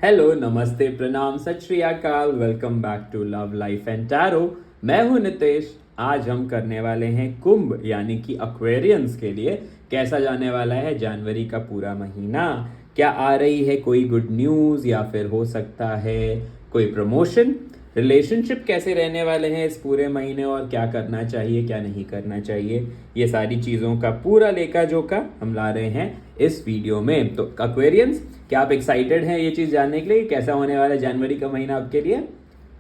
Hello, नमस्ते, प्रणाम, Sat Shri Akal. Welcome back to love life and tarot. मैं हूं नितेश। आज हम करने वाले हैं कुंभ यानी कि एक्वेरियंस के लिए कैसा जाने वाला है जनवरी का पूरा महीना। क्या आ रही है कोई गुड न्यूज़ या फिर हो सकता है कोई प्रमोशन। रिलेशनशिप कैसे रहने वाले हैं इस पूरे महीने और क्या करना चाहिए क्या नहीं करना चाहिए, ये सारी चीज़ों का पूरा लेखा जोखा हम ला रहे हैं इस वीडियो में। तो एक्वेरियंस, क्या आप एक्साइटेड हैं ये चीज़ जानने के लिए कैसा होने वाला है जनवरी का महीना आपके लिए?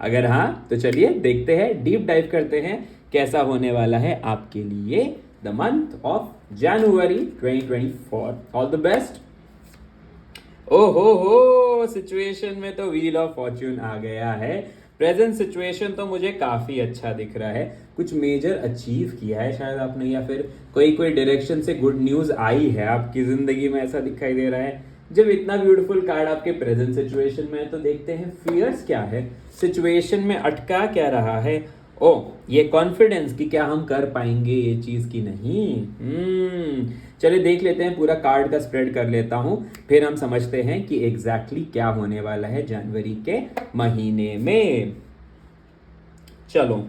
अगर हाँ तो चलिए देखते हैं, डीप डाइव करते हैं कैसा होने वाला है आपके लिए the month of January 2024। All the best. ओ हो, सिचुएशन में तो व्हील ऑफ फॉर्च्यून आ गया है। प्रेजेंट सिचुएशन तो मुझे काफी अच्छा दिख रहा है। कुछ मेजर अचीव किया है शायद आपने, या फिर कोई कोई डायरेक्शन से गुड न्यूज आई है आपकी जिंदगी में, ऐसा दिखाई दे रहा है। जब इतना ब्यूटीफुल कार्ड आपके प्रेजेंट सिचुएशन में है तो देखते हैं फियर्स क्या है, सिचुएशन में अटका क्या रहा है। ओ, ये कॉन्फिडेंस कि क्या हम कर पाएंगे ये चीज की नहीं। चलिए देख लेते हैं, पूरा कार्ड का स्प्रेड कर लेता हूं, फिर हम समझते हैं कि एग्जैक्टली क्या होने वाला है जनवरी के महीने में। चलो,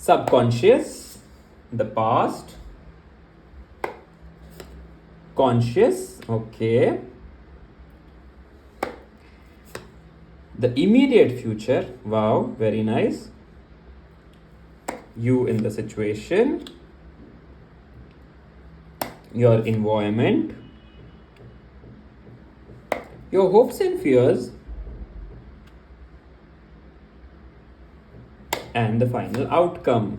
subconscious, the past, conscious, okay, the immediate future, wow very nice, you in the situation, your environment, your hopes and fears, and the final outcome.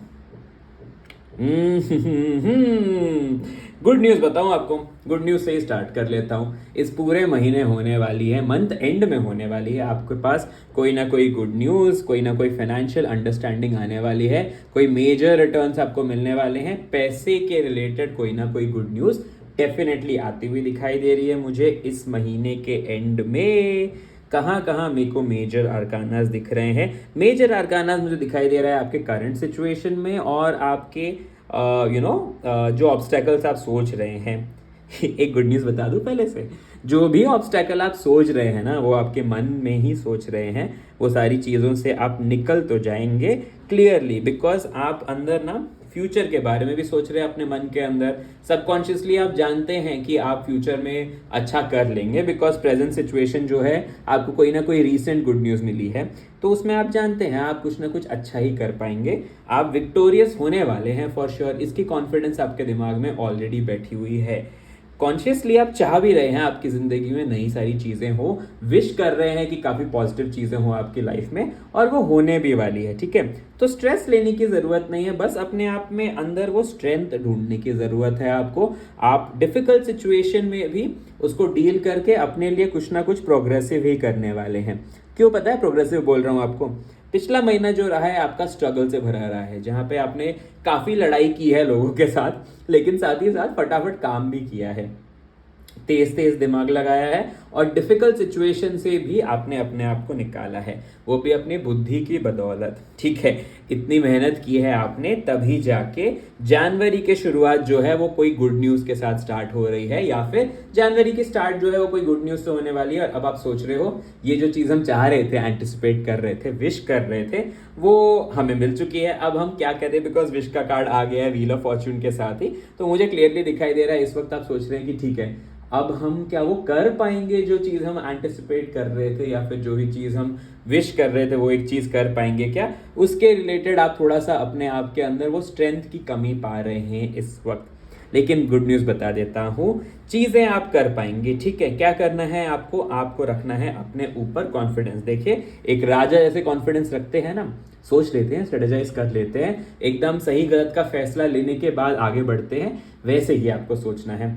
Good news बताऊं आपको, गुड न्यूज़ से ही स्टार्ट कर लेता हूं। इस पूरे महीने होने वाली है, मंथ एंड में होने वाली है आपके पास कोई ना कोई गुड न्यूज़, कोई ना कोई फाइनेंशियल अंडरस्टैंडिंग आने वाली है, कोई मेजर रिटर्न्स आपको मिलने वाले हैं, पैसे के रिलेटेड कोई ना कोई गुड न्यूज़ डेफिनेटली आती हुई दिखाई दे रही है मुझे इस महीने के एंड में। कहाँ कहाँ मेरे को मेजर आर्कानास दिख रहे हैं? मेजर आर्कानास मुझे दिखाई दे रहा है आपके करंट सिचुएशन में और आपके जो ऑब्स्टेकल्स आप सोच रहे हैं। एक गुड न्यूज़ बता दूं पहले से, जो भी ऑब्स्टेकल आप सोच रहे हैं ना, वो आपके मन में ही सोच रहे हैं, वो सारी चीज़ों से आप निकल तो जाएंगे क्लियरली, बिकॉज आप अंदर ना फ्यूचर के बारे में भी सोच रहे हैं अपने मन के अंदर। सबकॉन्शियसली आप जानते हैं कि आप फ्यूचर में अच्छा कर लेंगे, बिकॉज प्रेजेंट सिचुएशन जो है आपको कोई ना कोई रीसेंट गुड न्यूज़ मिली है, तो उसमें आप जानते हैं आप कुछ ना कुछ अच्छा ही कर पाएंगे, आप विक्टोरियस होने वाले हैं फॉर श्योर। इसकी कॉन्फिडेंस आपके दिमाग में ऑलरेडी बैठी हुई है। कॉन्शियसली आप चाह भी रहे हैं आपकी ज़िंदगी में नई सारी चीज़ें हो, विश कर रहे हैं कि काफ़ी पॉजिटिव चीज़ें हो आपकी लाइफ में, और वो होने भी वाली है, ठीक है। तो स्ट्रेस लेने की ज़रूरत नहीं है, बस अपने आप में अंदर वो स्ट्रेंथ ढूंढने की ज़रूरत है आपको। आप डिफ़िकल्ट सिचुएशन में भी उसको डील करके अपने लिए कुछ ना कुछ प्रोग्रेसिव ही करने वाले हैं। क्यों पता है प्रोग्रेसिव बोल रहा हूँ आपको? पिछला महीना जो रहा है आपका स्ट्रगल से भरा रहा है, जहाँ पे आपने काफ़ी लड़ाई की है लोगों के साथ, लेकिन साथ ही साथ फटाफट काम भी किया है, तेज तेज दिमाग लगाया है, और डिफिकल्ट सिचुएशन से भी आपने अपने आप को निकाला है, वो भी अपनी बुद्धि की बदौलत, ठीक है। इतनी मेहनत की है आपने, तभी जाके जनवरी की शुरुआत जो है वो कोई गुड न्यूज़ के साथ स्टार्ट हो रही है, या फिर जनवरी की स्टार्ट जो है वो कोई गुड न्यूज़ से होने वाली है। और अब आप सोच रहे हो ये जो चीज़ हम चाह रहे थे, एंटिसिपेट कर रहे थे, विश कर रहे थे, वो हमें मिल चुकी है। अब हम क्या कहते हैं, बिकॉज विश का कार्ड आ गया है व्हील ऑफ फॉर्च्यून के साथ ही, तो मुझे क्लियरली दिखाई दे रहा है इस वक्त आप सोच रहे हैं कि ठीक है, अब हम क्या वो कर पाएंगे जो चीज़ हम एंटिसिपेट कर रहे थे, या फिर जो भी चीज़ हम विश कर रहे थे वो एक चीज़ कर पाएंगे क्या? उसके रिलेटेड आप थोड़ा सा अपने आप के अंदर वो स्ट्रेंथ की कमी पा रहे हैं इस वक्त। लेकिन गुड न्यूज़ बता देता हूँ, चीज़ें आप कर पाएंगे, ठीक है। क्या करना है आपको? आपको रखना है अपने ऊपर कॉन्फिडेंस। देखिए, एक राजा जैसे कॉन्फिडेंस रखते हैं ना, सोच लेते हैं, स्ट्रेटेजाइज कर लेते हैं, एकदम सही गलत का फैसला लेने के बाद आगे बढ़ते हैं, वैसे ही आपको सोचना है।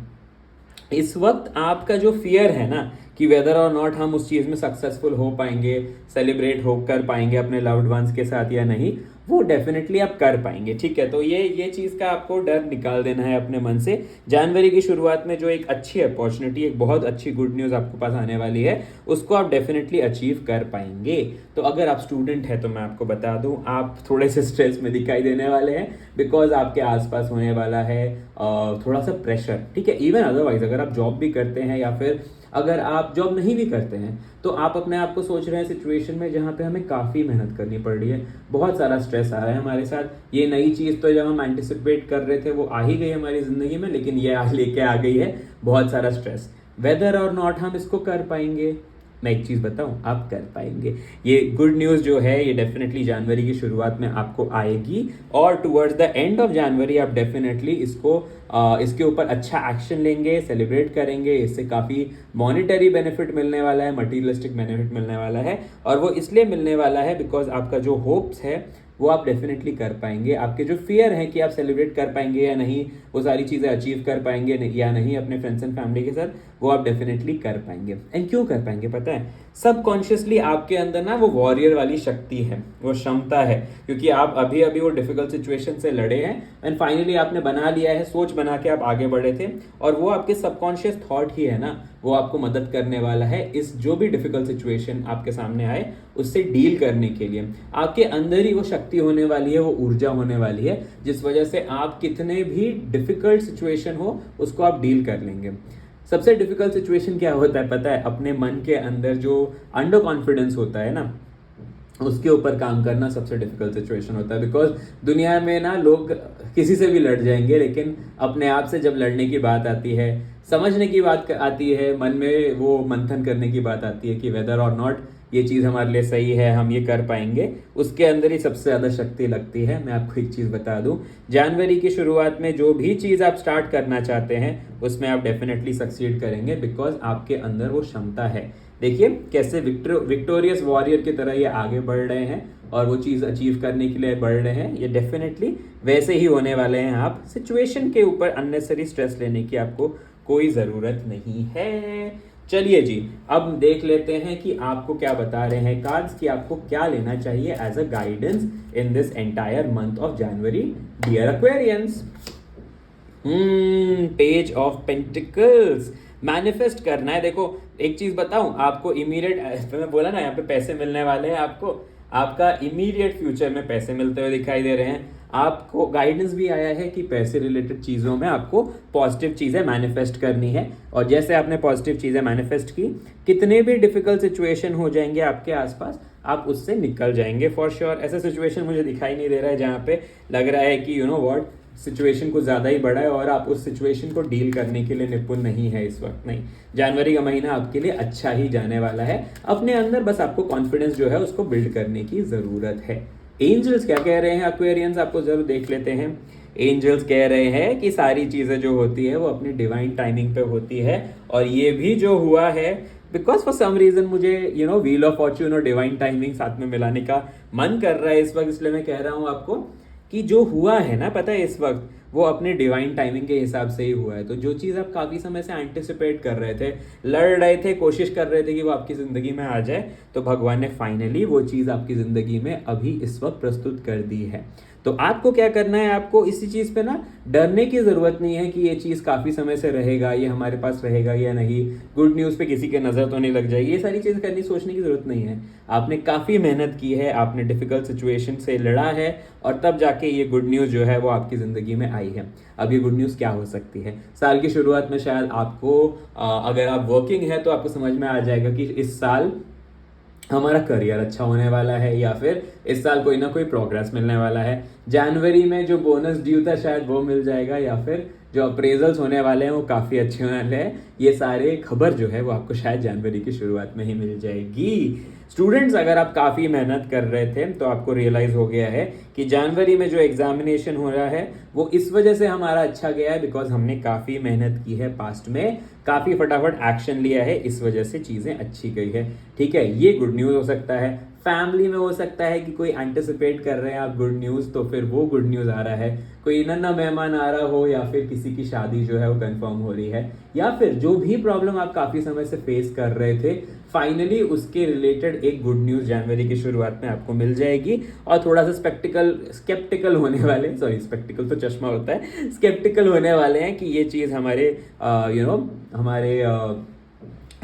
इस वक्त आपका जो फियर है ना कि वेदर और नॉट हम उस चीज़ में सक्सेसफुल हो पाएंगे, सेलिब्रेट हो कर पाएंगे अपने लव्ड वंस के साथ या नहीं, वो डेफिनेटली आप कर पाएंगे, ठीक है। तो ये चीज़ का आपको डर निकाल देना है अपने मन से। जनवरी की शुरुआत में जो एक अच्छी अपॉर्चुनिटी, एक बहुत अच्छी गुड न्यूज़ आपके पास आने वाली है, उसको आप डेफिनेटली अचीव कर पाएंगे। तो अगर आप स्टूडेंट हैं तो मैं आपको बता दूं, आप थोड़े से स्ट्रेस में दिखाई देने वाले हैं, बिकॉज आपके आसपास होने वाला है थोड़ा सा प्रेशर, ठीक है। इवन अदरवाइज अगर आप जॉब भी करते हैं या फिर अगर आप जॉब नहीं भी करते हैं तो आप अपने आप को सोच रहे हैं सिचुएशन में जहाँ पे हमें काफ़ी मेहनत करनी पड़ रही है, बहुत सारा स्ट्रेस आ रहा है हमारे साथ। ये नई चीज़ तो जब हम एंटिसिपेट कर रहे थे वो आ ही गई हमारी ज़िंदगी में, लेकिन ये लेके आ गई है बहुत सारा स्ट्रेस। वेदर और नॉट हम इसको कर पाएंगे, मैं एक चीज़ बताऊं, आप कर पाएंगे। ये गुड न्यूज़ जो है ये डेफिनेटली जनवरी की शुरुआत में आपको आएगी और towards the end of January आप डेफिनेटली इसके ऊपर अच्छा एक्शन लेंगे, सेलिब्रेट करेंगे। इससे काफ़ी मॉनिटरी बेनिफिट मिलने वाला है, मटीरियलिस्टिक बेनिफिट मिलने वाला है, और वो इसलिए मिलने वाला है बिकॉज आपका जो होप्स है वो आप डेफिनेटली कर पाएंगे। आपके जो फियर है कि आप सेलिब्रेट कर पाएंगे या नहीं, वो सारी चीज़ें अचीव कर पाएंगे या नहीं अपने फ्रेंड्स एंड फैमिली के साथ, वो आप डेफिनेटली कर पाएंगे। एंड क्यों कर पाएंगे पता है? सबकॉन्शियसली आपके अंदर ना वो वॉरियर वाली शक्ति है, वो क्षमता है, क्योंकि आप अभी अभी वो डिफिकल्ट सिचुएशन से लड़े हैं एंड फाइनली आपने बना लिया है, सोच बना के आप आगे बढ़े थे, और वो आपके सबकॉन्शियस थॉट ही है ना, वो आपको मदद करने वाला है इस जो भी डिफिकल्ट सिचुएशन आपके सामने आए उससे डील करने के लिए। आपके अंदर ही वो शक्ति होने वाली है, वो ऊर्जा होने वाली है, जिस वजह से आप कितने भी डिफिकल्ट सिचुएशन हो उसको आप डील कर लेंगे। सबसे डिफिकल्ट सिचुएशन क्या होता है पता है? अपने मन के अंदर जो अंडर कॉन्फिडेंस होता है ना, उसके ऊपर काम करना सबसे डिफिकल्ट सिचुएशन होता है। बिकॉज दुनिया में ना लोग किसी से भी लड़ जाएंगे, लेकिन अपने आप से जब लड़ने की बात आती है, समझने की बात आती है, मन में वो मंथन करने की बात आती है कि वेदर और नॉट ये चीज़ हमारे लिए सही है, हम ये कर पाएंगे, उसके अंदर ही सबसे ज़्यादा शक्ति लगती है। मैं आपको एक चीज़ बता दूं, जनवरी की शुरुआत में जो भी चीज़ आप स्टार्ट करना चाहते हैं उसमें आप डेफिनेटली सक्सीड करेंगे, बिकॉज आपके अंदर वो क्षमता है। देखिए कैसे विक्टोरियस वॉरियर की तरह ये आगे बढ़ रहे हैं और वो चीज़ अचीव करने के लिए बढ़ रहे हैं। ये डेफिनेटली वैसे ही होने वाले हैं। आप सिचुएशन के ऊपर अननेसेसरी स्ट्रेस लेने की आपको कोई ज़रूरत नहीं है। चलिए जी, अब देख लेते हैं कि आपको क्या बता रहे हैं कार्ड्स, कि आपको क्या लेना चाहिए as a guidance in this entire month of January, dear Aquarians. Page of pentacles, manifest करना है। देखो एक चीज बताऊं आपको, इमीडिएट मैं बोला ना यहाँ पे पैसे मिलने वाले हैं आपको, आपका इमीडिएट फ्यूचर में पैसे मिलते हुए दिखाई दे रहे हैं। आपको गाइडेंस भी आया है कि पैसे रिलेटेड चीज़ों में आपको पॉजिटिव चीज़ें मैनिफेस्ट करनी है, और जैसे आपने पॉजिटिव चीज़ें मैनिफेस्ट की, कितने भी डिफिकल्ट सिचुएशन हो जाएंगे आपके आसपास, आप उससे निकल जाएंगे फॉर श्योर। ऐसा सिचुएशन मुझे दिखाई नहीं दे रहा है जहाँ पे लग रहा है कि यू नो व्हाट, सिचुएशन कुछ ज़्यादा ही बड़ा है और आप उस सिचुएशन को डील करने के लिए निपुण नहीं है इस वक्त। नहीं, जनवरी का महीना आपके लिए अच्छा ही जाने वाला है। अपने अंदर बस आपको कॉन्फिडेंस जो है उसको बिल्ड करने की ज़रूरत है। एंजल्स क्या कह रहे हैं एक्वेरियंस, आपको जरूर देख लेते हैं। एंजल्स कह रहे हैं कि सारी चीज़ें जो होती है वो अपनी डिवाइन टाइमिंग पे होती है, और ये भी जो हुआ है बिकॉज फॉर सम रीजन मुझे व्हील ऑफ फॉर्च्यून और डिवाइन टाइमिंग साथ में मिलाने का मन कर रहा है इस वक्त, इसलिए मैं कह रहा हूँ आपको कि जो हुआ है ना पता है इस वक्त, वो अपने डिवाइन टाइमिंग के हिसाब से ही हुआ है। तो जो चीज़ आप काफ़ी समय से एंटिसिपेट कर रहे थे, लड़ रहे थे, कोशिश कर रहे थे कि वो आपकी ज़िंदगी में आ जाए, तो भगवान ने फाइनली वो चीज़ आपकी ज़िंदगी में अभी इस वक्त प्रस्तुत कर दी है। तो आपको क्या करना है, आपको इसी चीज़ पे ना डरने की ज़रूरत नहीं है कि ये चीज़ काफ़ी समय से रहेगा, ये हमारे पास रहेगा या नहीं, गुड न्यूज़ पे किसी के नज़र तो नहीं लग जाएगी, ये सारी चीज़ करनी सोचने की ज़रूरत नहीं है। आपने काफ़ी मेहनत की है, आपने डिफ़िकल्ट सिचुएशन से लड़ा है, और तब जाके ये गुड न्यूज़ जो है वो आपकी ज़िंदगी में आई है। अब ये गुड न्यूज़ क्या हो सकती है? साल की शुरुआत में शायद आपको अगर आप वर्किंग है तो आपको समझ में आ जाएगा कि इस साल हमारा करियर अच्छा होने वाला है, या फिर इस साल कोई ना कोई प्रोग्रेस मिलने वाला है। जनवरी में जो बोनस ड्यू था शायद वो मिल जाएगा, या फिर जो अप्रेजल्स होने वाले हैं वो काफ़ी अच्छे होने वाले हैं। ये सारे खबर जो है वो आपको शायद जनवरी की शुरुआत में ही मिल जाएगी। स्टूडेंट्स, अगर आप काफ़ी मेहनत कर रहे थे तो आपको रियलाइज़ हो गया है कि जनवरी में जो एग्जामिनेशन हो रहा है वो इस वजह से हमारा अच्छा गया है बिकॉज हमने काफ़ी मेहनत की है, पास्ट में काफ़ी फटाफट एक्शन लिया है, इस वजह से चीज़ें अच्छी गई है। ठीक है, ये गुड न्यूज़ हो सकता है। फैमिली में हो सकता है कि कोई एंटिसिपेट कर रहे हैं आप गुड न्यूज़, तो फिर वो गुड न्यूज़ आ रहा है। कोई नन्हा मेहमान आ रहा हो, या फिर किसी की शादी जो है वो कंफर्म हो रही है, या फिर जो भी प्रॉब्लम आप काफ़ी समय से फेस कर रहे थे, फाइनली उसके रिलेटेड एक गुड न्यूज़ जनवरी की शुरुआत में आपको मिल जाएगी। और थोड़ा सा स्केप्टिकल होने वाले, सॉरी स्पेक्टिकल तो चश्मा होता है, स्केप्टिकल होने वाले हैं कि ये चीज़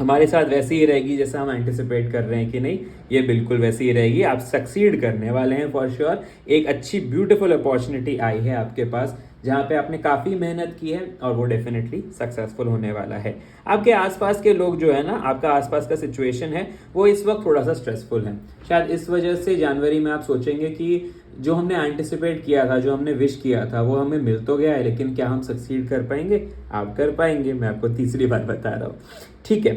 हमारे साथ वैसे ही रहेगी जैसा हम एंटिसिपेट कर रहे हैं कि नहीं, ये बिल्कुल वैसे ही रहेगी। आप सक्सीड करने वाले हैं फॉर श्योर। एक अच्छी ब्यूटीफुल अपॉर्चुनिटी आई है आपके पास जहाँ पे आपने काफ़ी मेहनत की है और वो डेफिनेटली सक्सेसफुल होने वाला है। आपके आसपास के लोग जो है ना, आपका आसपास का सिचुएशन है वो इस वक्त थोड़ा सा स्ट्रेसफुल है। शायद इस वजह से जनवरी में आप सोचेंगे कि जो हमने एंटिसिपेट किया था, जो हमने विश किया था, वो हमें मिल तो गया है, लेकिन क्या हम सक्सीड कर पाएंगे? आप कर पाएंगे, मैं आपको तीसरी बार बता रहा हूँ। ठीक है,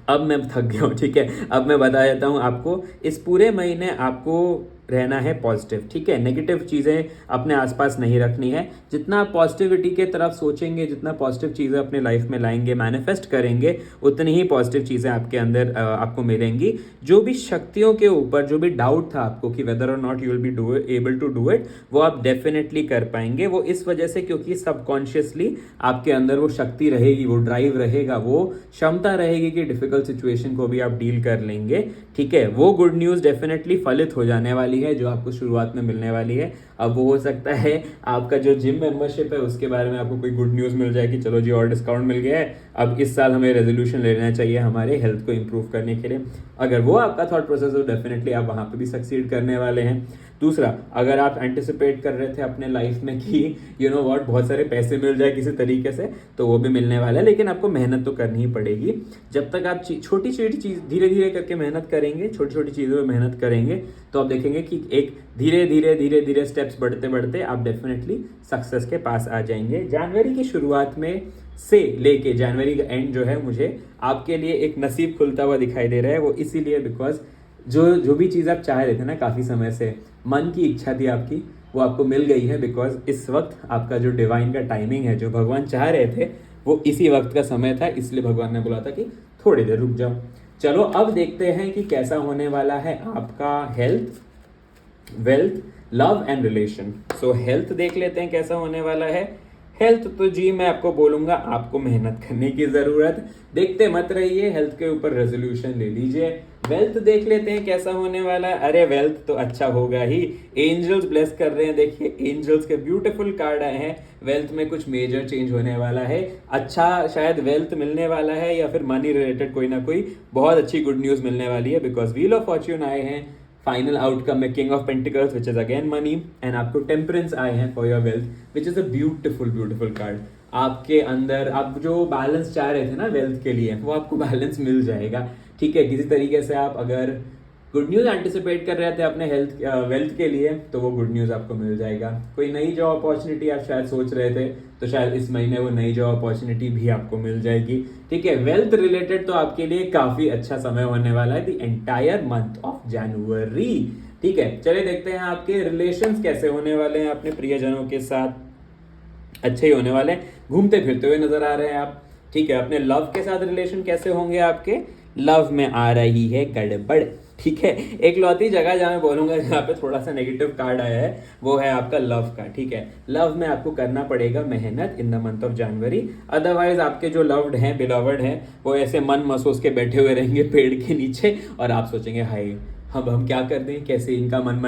अब मैं थक गया हूँ। ठीक है, अब मैं बता देता हूँ आपको, इस पूरे महीने आपको रहना है पॉजिटिव। ठीक है, नेगेटिव चीज़ें अपने आसपास नहीं रखनी है। जितना आप पॉजिटिविटी के तरफ सोचेंगे, जितना पॉजिटिव चीज़ें अपने लाइफ में लाएंगे, मैनिफेस्ट करेंगे, उतनी ही पॉजिटिव चीज़ें आपके अंदर आपको मिलेंगी। जो भी शक्तियों के ऊपर जो भी डाउट था आपको कि वेदर और not you will be able to do it, वो आप डेफिनेटली कर पाएंगे। वो इस वजह से क्योंकि सबकॉन्शियसली आपके अंदर वो शक्ति रहेगी, वो ड्राइव रहेगा, वो क्षमता रहेगी कि डिफिकल्ट सिचुएशन को भी आप डील कर लेंगे। ठीक है, वो गुड न्यूज़ डेफिनेटली फलित हो जाने वाली है जो आपको शुरुआत में मिलने वाली है। अब वो हो सकता है आपका जो जिम मेंबरशिप है उसके बारे में आपको कोई गुड न्यूज़ मिल जाए कि चलो जी और डिस्काउंट मिल गया है, अब इस साल हमें रेजोल्यूशन लेना चाहिए हमारे हेल्थ को इंप्रूव करने के लिए। अगर वो आपका थॉट प्रोसेस हो, डेफिनेटली आप वहाँ पे भी सक्सीड करने वाले हैं। दूसरा, अगर आप एंटिसिपेट कर रहे थे अपने लाइफ में कि यू नो व्हाट बहुत सारे पैसे मिल जाए किसी तरीके से, तो वो भी मिलने वाला है, लेकिन आपको मेहनत तो करनी ही पड़ेगी। जब तक आप छोटी छोटी चीज़ धीरे धीरे करके मेहनत करेंगे, छोटी छोटी चीज़ों में मेहनत करेंगे, तो आप देखेंगे कि एक धीरे धीरे स्टेप्स बढ़ते बढ़ते आप डेफिनेटली सक्सेस के पास आ जाएंगे। जनवरी की शुरुआत में से लेके जनवरी का एंड जो है, मुझे आपके लिए एक नसीब खुलता हुआ दिखाई दे रहा है। वो इसीलिए बिकॉज जो भी चीज़ आप चाह रहे थे ना काफ़ी समय से, मन की इच्छा थी आपकी, वो आपको मिल गई है। बिकॉज इस वक्त आपका जो डिवाइन का टाइमिंग है, जो भगवान चाह रहे थे, वो इसी वक्त का समय था। इसलिए भगवान ने बोला था कि थोड़ी देर रुक जाओ। चलो अब देखते हैं कि कैसा होने वाला है आपका health, wealth, love and relation. So health देख लेते हैं कैसा होने वाला है। हेल्थ तो जी मैं आपको बोलूंगा, आपको मेहनत करने की जरूरत, देखते मत रहिए, हेल्थ के ऊपर रेजोल्यूशन ले लीजिए। वेल्थ देख लेते हैं कैसा होने वाला है। अरे वेल्थ तो अच्छा होगा ही, एंजल्स ब्लेस कर रहे हैं। देखिए एंजल्स के ब्यूटीफुल कार्ड आए हैं। वेल्थ में कुछ मेजर चेंज होने वाला है, अच्छा शायद वेल्थ मिलने वाला है, या फिर मनी रिलेटेड कोई ना कोई बहुत अच्छी गुड न्यूज मिलने वाली है। बिकॉज व्हील ऑफ फॉर्च्यून आए हैं, फाइनल आउटकम में king of pentacles which is again money, and आपको टेम्परेंस आए हैं for your wealth which is a beautiful card. आपके अंदर आप जो बैलेंस चाह रहे थे ना वेल्थ के लिए, वो आपको बैलेंस मिल जाएगा। ठीक है, किसी तरीके से आप अगर गुड न्यूज़ एंटिसिपेट कर रहे थे अपने हेल्थ वेल्थ के लिए, तो वो गुड न्यूज़ आपको मिल जाएगा। कोई नई जॉब अपॉर्चुनिटी आप शायद सोच रहे थे, तो शायद इस महीने वो नई जॉब अपॉर्चुनिटी भी आपको मिल जाएगी। ठीक है, वेल्थ रिलेटेड तो आपके लिए काफ़ी अच्छा समय होने वाला है, द एंटायर मंथ ऑफ जनवरी। ठीक है, चलिए देखते हैं आपके रिलेशंस कैसे होने वाले हैं अपने प्रियजनों के साथ। अच्छे ही होने वाले हैं, घूमते फिरते हुए नजर आ रहे हैं आप। ठीक है, अपने लव के साथ रिलेशन कैसे होंगे आपके? लव में आ रही है गड़बड़। ठीक है, एक लौती जगह जहां मैं बोलूंगा जहाँ पे थोड़ा सा नेगेटिव कार्ड आया है, वो है आपका लव का। ठीक है, लव में आपको करना पड़ेगा मेहनत इन the month of January. Otherwise आपके जो लव्ड हैं, बिलवर्ड हैं, वो ऐसे मन महसूस के बैठे हुए रहेंगे पेड़ के नीचे, और आप सोचेंगे हाय हम क्या कर दें, कैसे इनका मन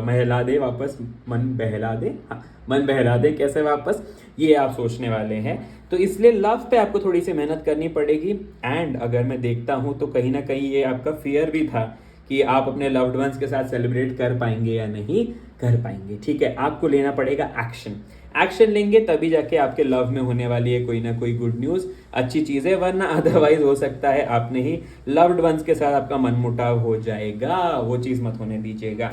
बहला दे वापस, मन बहला दे, हाँ मन बहला दे कैसे वापस, ये आप सोचने वाले हैं। तो इसलिए लव पे आपको थोड़ी सी मेहनत करनी पड़ेगी। एंड अगर मैं देखता हूँ तो कहीं ना कहीं ये आपका फियर भी था कि आप अपने लव्ड वंस के साथ सेलिब्रेट कर पाएंगे या नहीं कर पाएंगे। ठीक है, आपको लेना पड़ेगा एक्शन। एक्शन लेंगे तभी जाके आपके लव में होने वाली है कोई ना कोई गुड न्यूज़, अच्छी चीज़ें, वरना अदरवाइज हो सकता है आपने ही लव्ड वंस के साथ आपका मनमुटाव हो जाएगा। वो चीज़ मत होने दीजिएगा।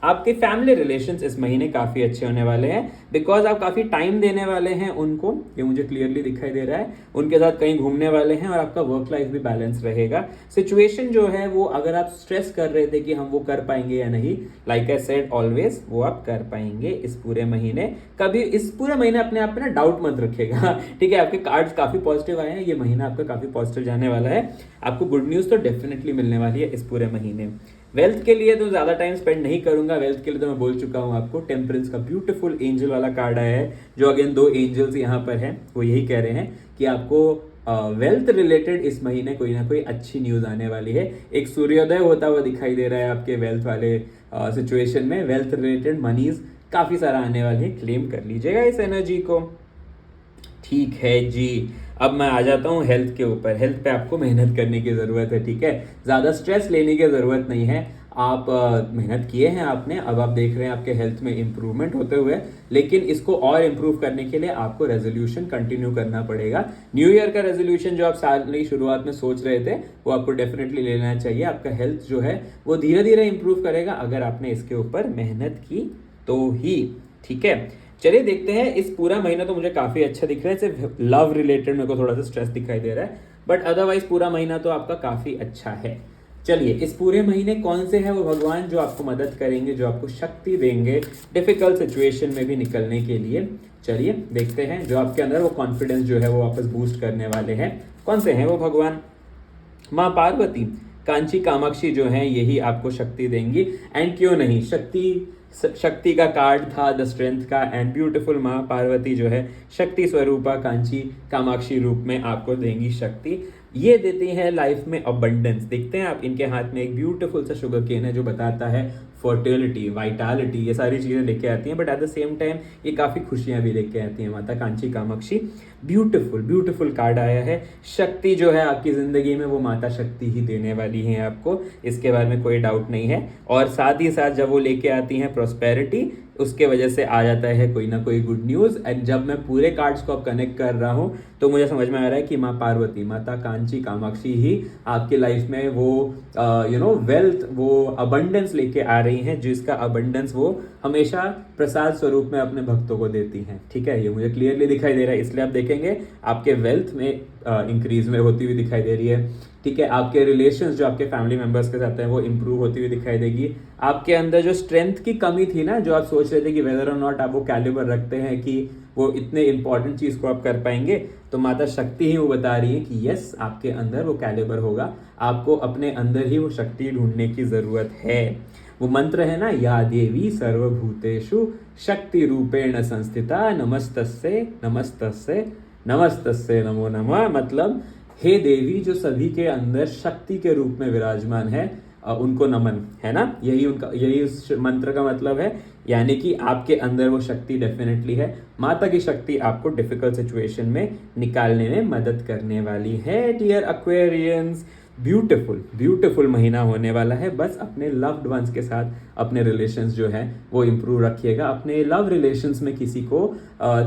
आपके फैमिली रिलेशंस इस महीने काफ़ी अच्छे होने वाले हैं, बिकॉज आप काफ़ी टाइम देने वाले हैं उनको, ये मुझे क्लियरली दिखाई दे रहा है। उनके साथ कहीं घूमने वाले हैं, और आपका वर्क लाइफ भी बैलेंस रहेगा। सिचुएशन जो है वो, अगर आप स्ट्रेस कर रहे थे कि हम वो कर पाएंगे या नहीं, लाइक आई सेड ऑलवेज, वो आप कर पाएंगे इस पूरे महीने। कभी इस पूरे महीने अपने आप पे ना डाउट मत रखिएगा। ठीक है, आपके कार्ड्स काफ़ी पॉजिटिव आए हैं, ये महीना आपका काफ़ी पॉजिटिव जाने वाला है। आपको गुड न्यूज़ तो डेफिनेटली मिलने वाली है इस पूरे महीने। वेल्थ के लिए तो ज़्यादा टाइम स्पेंड नहीं करूंगा, वेल्थ के लिए तो मैं बोल चुका हूँ आपको। टेम्परेंस का ब्यूटीफुल एंजल वाला कार्ड आया है, जो अगेन 2 एंजल्स यहाँ पर हैं, वो यही कह रहे हैं कि आपको वेल्थ रिलेटेड इस महीने कोई ना कोई अच्छी न्यूज़ आने वाली है। एक सूर्योदय होता हुआ दिखाई दे रहा है आपके वेल्थ वाले सिचुएशन में। वेल्थ रिलेटेड मनीज काफ़ी सारा आने वाली है, क्लेम कर लीजिएगा इस एनर्जी को। ठीक है जी, अब मैं आ जाता हूँ हेल्थ के ऊपर। हेल्थ पे आपको मेहनत करने की ज़रूरत है। ठीक है, ज़्यादा स्ट्रेस लेने की ज़रूरत नहीं है। आप मेहनत किए हैं आपने, अब आप देख रहे हैं आपके हेल्थ में इंप्रूवमेंट होते हुए, लेकिन इसको और इम्प्रूव करने के लिए आपको रेजोल्यूशन कंटिन्यू करना पड़ेगा। न्यू ईयर का रेजोल्यूशन जो आप साल की शुरुआत में सोच रहे थे वो आपको डेफिनेटली लेना चाहिए। आपका हेल्थ जो है वो धीरे धीरे इंप्रूव करेगा अगर आपने इसके ऊपर मेहनत की तो ही। ठीक है, चलिए देखते हैं। इस पूरा महीना तो मुझे काफी अच्छा दिख रहा है, सिर्फ लव रिलेटेड मेरे को थोड़ा सा स्ट्रेस दिखाई दे रहा है, बट अदरवाइज पूरा महीना तो आपका काफी अच्छा है। चलिए, इस पूरे महीने कौन से हैं वो भगवान जो आपको मदद करेंगे, जो आपको शक्ति देंगे डिफिकल्ट सिचुएशन में भी निकलने के लिए। चलिए देखते हैं, जो आपके अंदर वो कॉन्फिडेंस जो है वो वापस बूस्ट करने वाले हैं, कौन से हैं वो भगवान। माँ पार्वती, कांची कामाक्षी जो है यही आपको शक्ति देंगी। एंड क्यों नहीं, शक्ति का कार्ड था द स्ट्रेंथ का, एंड ब्यूटीफुल माँ पार्वती जो है शक्ति स्वरूपा कांची कामाक्षी रूप में आपको देंगी शक्ति। ये देती है लाइफ में अबंडेंस। देखते हैं आप, इनके हाथ में एक ब्यूटीफुल सा शुगर केन है जो बताता है फर्टिलिटी, वाइटालिटी, ये सारी चीज़ें लेके आती हैं, but at the same time ये काफ़ी खुशियाँ भी लेके आती हैं माता Kanchi Kamakshi. Beautiful beautiful card आया है। शक्ति जो है आपकी ज़िंदगी में वो माता शक्ति ही देने वाली है आपको, इसके बारे में कोई डाउट नहीं है। और साथ ही साथ जब वो लेके आती हैं प्रॉस्पेरिटी, उसके वजह से आ जाता है कोई ना कोई गुड न्यूज़। एंड जब मैं पूरे कार्ड्स को अब कनेक्ट कर रहा हूँ तो मुझे समझ में आ रहा है कि माँ पार्वती, माता कांची कामाक्षी ही आपके लाइफ में वो वेल्थ, वो अबंडेंस लेके आ रही हैं, जिसका अबंडेंस वो हमेशा प्रसाद स्वरूप में अपने भक्तों को देती हैं। ठीक है, ये मुझे क्लियरली दिखाई दे रहा है, इसलिए आप देखेंगे आपके वेल्थ में इंक्रीज में होती हुई दिखाई दे रही है। ठीक है, आपके रिलेशंस जो आपके फैमिली मेंबर्स के साथ हैं वो इंप्रूव होती हुई दिखाई देगी। आपके अंदर जो स्ट्रेंथ की कमी थी ना, जो आप सोच रहे थे कि वेदर और नॉट आप वो कैलिबर रखते हैं कि वो इतने इंपॉर्टेंट चीज को आप कर पाएंगे, तो माता शक्ति ही वो बता रही है कि यस, आपके अंदर वो कैलिबर होगा। आपको अपने अंदर ही वो शक्ति ढूंढने की जरूरत है। वो मंत्र है ना, या देवी सर्वभूतेषु शक्ति रूपेण संस्थिता नमस्तस्से नमस्तस्से नमस्तस्से नमो नमः। मतलब हे देवी जो सभी के अंदर शक्ति के रूप में विराजमान है, उनको नमन, है ना, यही उस मंत्र का मतलब है। यानी कि आपके अंदर वो शक्ति डेफिनेटली है। माता की शक्ति आपको डिफिकल्ट सिचुएशन में निकालने में मदद करने वाली है। डियर एक्वेरियंस, ब्यूटीफुल ब्यूटीफुल महीना होने वाला है। बस अपने लव्ड वंस के साथ अपने रिलेशंस जो है वो इम्प्रूव रखिएगा। अपने लव रिलेशंस में किसी को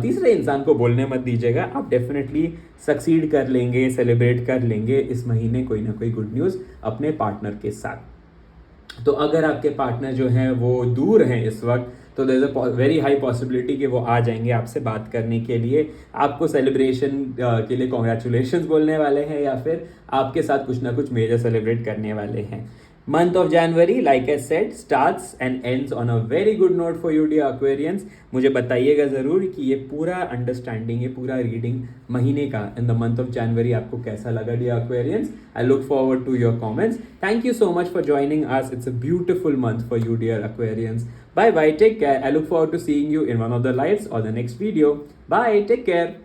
तीसरे इंसान को बोलने मत दीजिएगा। आप डेफिनेटली सक्सीड कर लेंगे, सेलिब्रेट कर लेंगे इस महीने कोई ना कोई गुड न्यूज़ अपने पार्टनर के साथ। तो अगर आपके पार्टनर जो हैं वो दूर हैं इस वक्त, तो there is a very high possibility कि वो आ जाएंगे आपसे बात करने के लिए, आपको सेलिब्रेशन के लिए कॉन्ग्रेचुलेशंस बोलने वाले हैं, या फिर आपके साथ कुछ ना कुछ मेजर सेलिब्रेट करने वाले हैं। Month of January, like I said, starts and ends on a very good note for you dear Aquarians. मुझे बताइएगा ज़रूर कि ये पूरा अंडरस्टैंडिंग, ये पूरा रीडिंग महीने का in the month of January आपको कैसा लगा dear Aquarians. I look forward to your comments. Thank you so much for joining us. It's a beautiful month for you dear Aquarians. Bye bye, take care. I look forward to seeing you in one of the lives or the next video. Bye, take care.